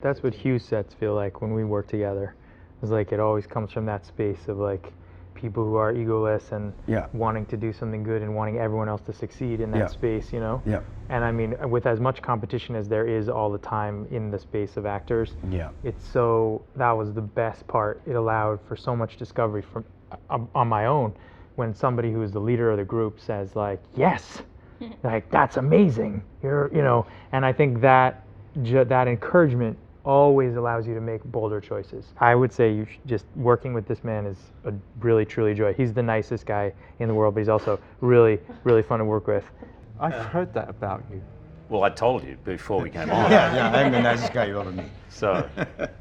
That's what Hugh sets feel like when we work together. It's like it always comes from that space of like people who are egoless and wanting to do something good and wanting everyone else to succeed in that space, you know? Yeah. And I mean, with as much competition as there is all the time in the space of actors, that was the best part. It allowed for so much discovery from on my own when somebody who is the leader of the group says like, yes, like that's amazing. And I think that encouragement always allows you to make bolder choices. I would say just working with this man is a really, truly joy. He's the nicest guy in the world, but he's also really, really fun to work with. I've heard that about you. Well, I told you before we came on. Yeah, I'm the nicest guy you ever meet. So,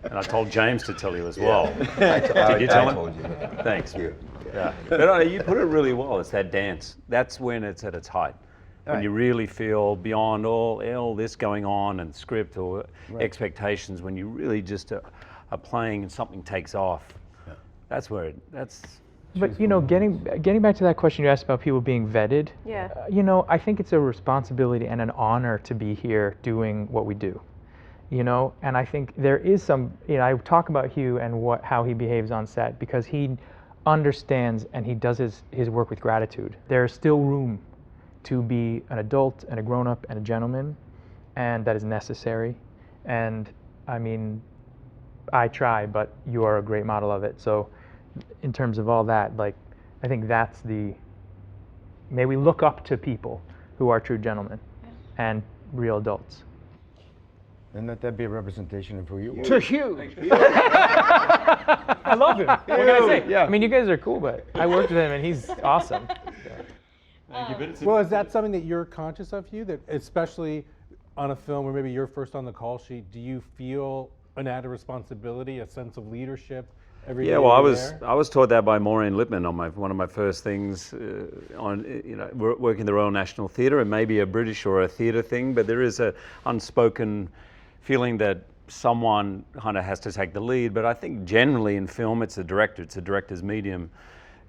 and I told James to tell you as well. Did you tell him? I told you. Thanks. Yeah. But you put it really well. It's that dance. That's when it's at its height. When you really feel beyond all this going on and script or expectations, when you really just are playing and something takes off, that's where that's. But you know, getting back to that question you asked about people being vetted, you know, I think it's a responsibility and an honor to be here doing what we do, you know, and I think there is some, you know, I talk about Hugh and how he behaves on set because he understands and he does his work with gratitude. There's still room to be an adult and a grown-up and a gentleman, and that is necessary. And I mean, I try, but you are a great model of it. So in terms of all that, like, I think that's may we look up to people who are true gentlemen and real adults. And let that be a representation for you. To Hugh! I love him. What can I say? I mean, you guys are cool, but I worked with him and he's awesome. Well, is that something that you're conscious of, Hugh? That especially on a film where maybe you're first on the call sheet, do you feel an added responsibility, a sense of leadership every day? Yeah, well, I was taught that by Maureen Lipman on one of my first things working the Royal National Theatre. It may be a British or a theatre thing, but there is a unspoken feeling that someone kind of has to take the lead. But I think generally in film, it's the director. It's a director's medium.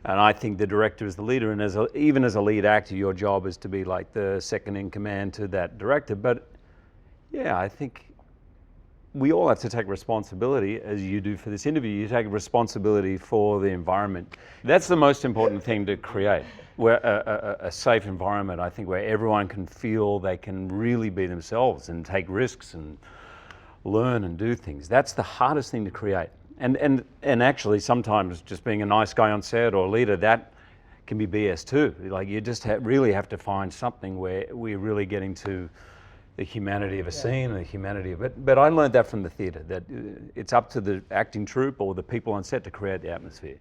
And I think the director is the leader, and even as a lead actor, your job is to be like the second in command to that director. But yeah, I think we all have to take responsibility, as you do for this interview. You take responsibility for the environment. That's the most important thing to create, where a safe environment, I think, where everyone can feel they can really be themselves and take risks and learn and do things. That's the hardest thing to create. And actually, sometimes just being a nice guy on set or a leader, that can be BS too. Like you just really have to find something where we're really getting to the humanity of a scene, the humanity of it. But I learned that from the theatre, that it's up to the acting troupe or the people on set to create the atmosphere.